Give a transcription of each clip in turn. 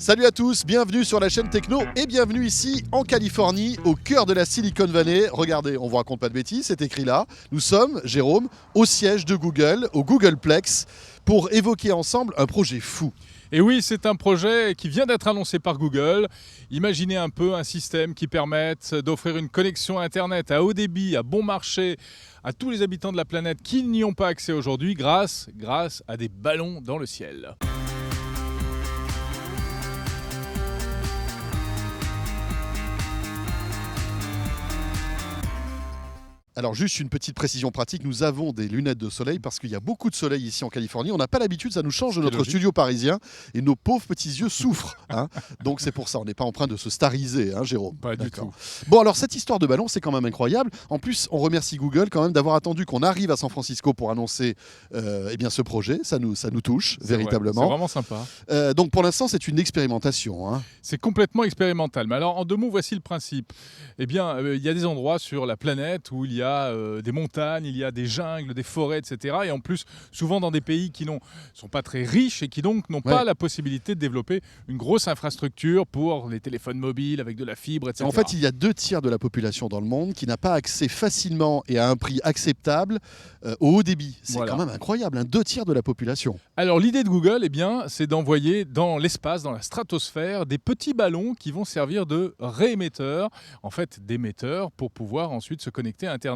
Salut à tous, bienvenue sur la chaîne Techno et bienvenue ici en Californie, au cœur de la Silicon Valley. Regardez, on vous raconte pas de bêtises, c'est écrit là. Nous sommes, Jérôme, au siège de Google, au Googleplex, pour évoquer ensemble un projet fou. Et oui, c'est un projet qui vient d'être annoncé par Google. Imaginez un peu un système qui permette d'offrir une connexion Internet à haut débit, à bon marché, à tous les habitants de la planète qui n'y ont pas accès aujourd'hui grâce à des ballons dans le ciel. Alors juste une petite précision pratique, nous avons des lunettes de soleil parce qu'il y a beaucoup de soleil ici en Californie. On n'a pas l'habitude, ça nous change de notre studio parisien et nos pauvres petits yeux souffrent. Donc c'est pour ça, on n'est pas en train de se stariser, Jérôme. Pas du tout. Bon alors cette histoire de ballon, c'est quand même incroyable. En plus, on remercie Google quand même d'avoir attendu qu'on arrive à San Francisco pour annoncer ce projet. Ça nous touche véritablement. C'est vraiment sympa. Donc pour l'instant, c'est une expérimentation. C'est complètement expérimental. Mais alors en deux mots, voici le principe. Eh bien, il y a des endroits sur la planète où il y a des montagnes, il y a des jungles, des forêts, etc. Et en plus, souvent dans des pays qui ne sont pas très riches et qui donc n'ont pas la possibilité de développer une grosse infrastructure pour les téléphones mobiles avec de la fibre, etc. En fait, il y a 2/3 de la population dans le monde qui n'a pas accès facilement et à un prix acceptable au haut débit. C'est quand même incroyable, 2/3 de la population. Alors l'idée de Google, eh bien, c'est d'envoyer dans l'espace, dans la stratosphère, des petits ballons qui vont servir de réémetteurs, en fait d'émetteurs, pour pouvoir ensuite se connecter à Internet.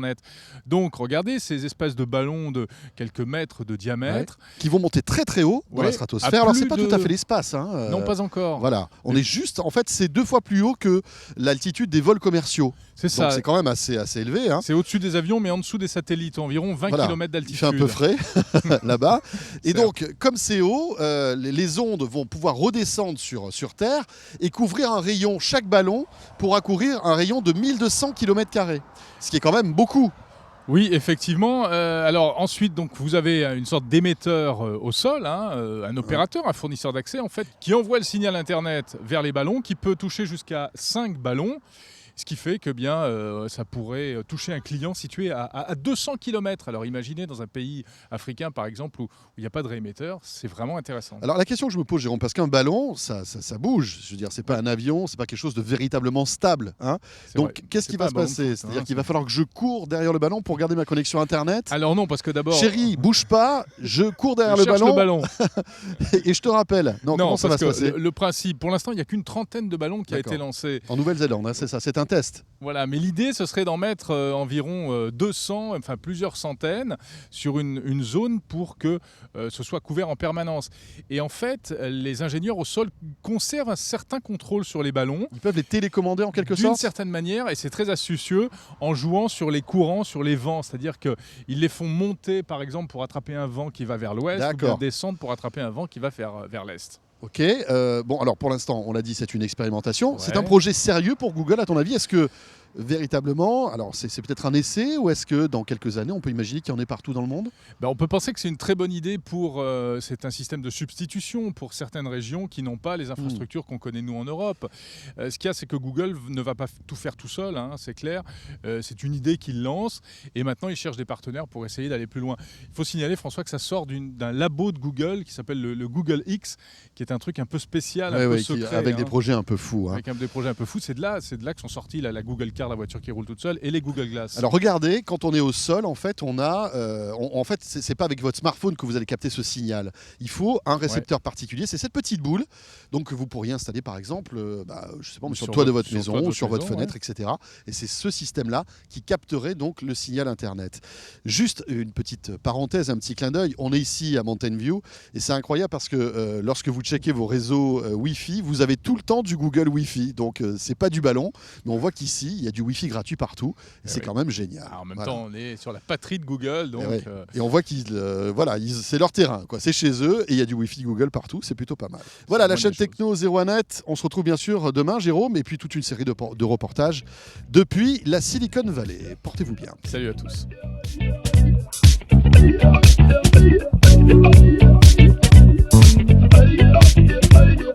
Donc regardez ces espèces de ballons de quelques mètres de diamètre. Qui vont monter très très haut dans la stratosphère. Alors c'est pas tout à fait l'espace. Non, pas encore. Voilà, on est juste, en fait c'est 2 fois plus haut que l'altitude des vols commerciaux. C'est ça. Donc c'est quand même assez élevé. C'est au-dessus des avions mais en dessous des satellites, environ 20 km d'altitude. Il fait un peu frais là-bas. Et donc comme c'est haut, les ondes vont pouvoir redescendre sur Terre et couvrir un rayon, chaque ballon pourra couvrir un rayon de 1200 km². Ce qui est quand même beaucoup. Oui, effectivement. Alors ensuite, donc, vous avez une sorte d'émetteur au sol, un opérateur, un fournisseur d'accès en fait, qui envoie le signal Internet vers les ballons, qui peut toucher jusqu'à 5 ballons. Ce qui fait que ça pourrait toucher un client situé à 200 km. Alors imaginez dans un pays africain par exemple où il n'y a pas de réémetteur, c'est vraiment intéressant. Alors la question que je me pose, Jérôme, parce qu'un ballon, ça bouge. Je veux dire, c'est pas un avion, c'est pas quelque chose de véritablement stable. Donc qu'est-ce qui va se passer? C'est-à-dire qu'il va falloir que je cours derrière le ballon pour garder ma connexion Internet? Alors non, parce que d'abord... Chérie, bouge pas, je cours derrière le ballon. Et je te rappelle. Non, comment ça va se passer? Le principe, pour l'instant, il n'y a qu'une trentaine de ballons qui a été lancé. En Nouvelle-Zélande, c'est ça, c'est un test. Voilà, mais l'idée, ce serait d'en mettre environ 200, enfin plusieurs centaines, sur une zone pour que ce soit couvert en permanence. Et en fait, les ingénieurs au sol conservent un certain contrôle sur les ballons. Ils peuvent les télécommander en quelque sorte? D'une certaine manière, et c'est très astucieux, en jouant sur les courants, sur les vents. C'est-à-dire qu'ils les font monter, par exemple, pour attraper un vent qui va vers l'ouest, ou bien descendre pour attraper un vent qui va vers l'est. Ok, bon alors pour l'instant on l'a dit, c'est une expérimentation. C'est un projet sérieux pour Google à ton avis? Est-ce que véritablement, alors c'est peut-être un essai ou est-ce que dans quelques années on peut imaginer qu'il y en ait partout dans le monde? On peut penser que c'est une très bonne idée c'est un système de substitution pour certaines régions qui n'ont pas les infrastructures qu'on connaît nous en Europe. Ce qu'il y a, c'est que Google ne va pas tout faire tout seul, c'est clair. C'est une idée qu'il lance et maintenant il cherche des partenaires pour essayer d'aller plus loin. Il faut signaler, François, que ça sort d'un labo de Google qui s'appelle le Google X, qui est un truc un peu spécial, un peu secret. Avec des projets un peu fous. Avec des projets un peu fous. C'est de là que sont sortis la Google Car, la voiture qui roule toute seule, et les Google Glass. Alors regardez, quand on est au sol, en fait, on a, en fait, c'est pas avec votre smartphone que vous allez capter ce signal. Il faut un récepteur particulier. C'est cette petite boule, donc que vous pourriez installer, par exemple, je sais pas, sur le toit de votre maison, ou sur votre fenêtre, etc. Et c'est ce système-là qui capterait donc le signal Internet. Juste une petite parenthèse, un petit clin d'œil. On est ici à Mountain View, et c'est incroyable parce que lorsque vous checkez vos réseaux Wi-Fi, vous avez tout le temps du Google Wi-Fi. Donc c'est pas du ballon, mais on voit qu'ici il y a du Wi-Fi gratuit partout. Et c'est quand même génial. Alors, en même temps, on est sur la patrie de Google, donc. Et on voit c'est leur terrain, quoi. C'est chez eux et il y a du Wi-Fi Google partout. C'est plutôt pas mal. Voilà, la chaîne Techno 01net. On se retrouve bien sûr demain, Jérôme, et puis toute une série de reportages depuis la Silicon Valley. Portez-vous bien. Salut à tous. Bye.